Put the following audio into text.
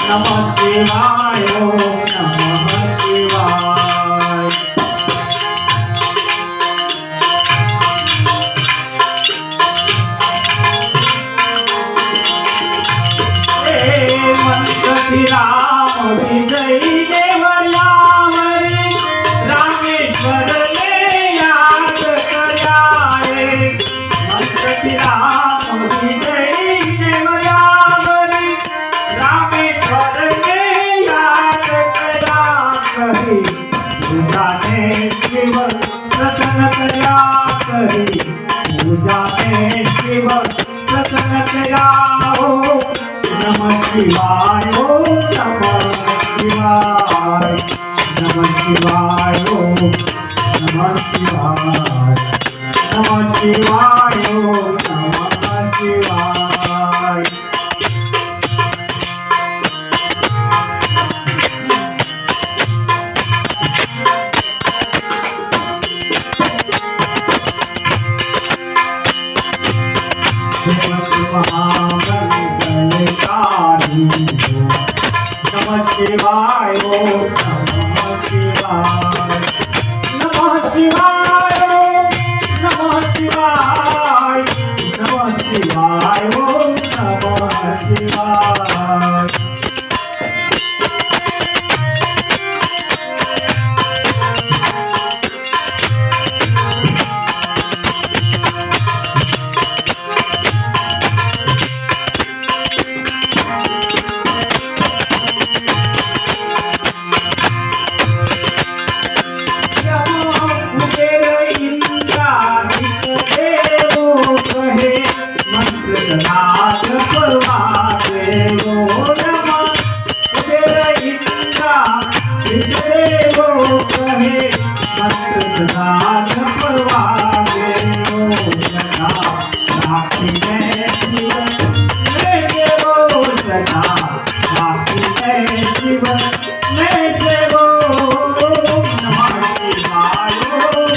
नमः शिवाय ओम नमः शिवाय। मंत्र राम विजय देवयावरी रामेश्वर ले याद कराए। मंत्र राम विजय देवयावरी रामेश्वर ले याद कराए। पूजा में शिव प्रसन्न करा करी, पूजा में शिव प्रसन्न कराओ। नमः शिवाय ओम नमः शिवाय। नमः शिवाय ओम नमः शिवाय। नमः शिवाय ओम नमः शिवाय। नमः शिवाय ओम नमः शिवाय। नमः शिवाय ओम नमः शिवाय। नमः शिवाय ओम नमः शिवाय। Shiva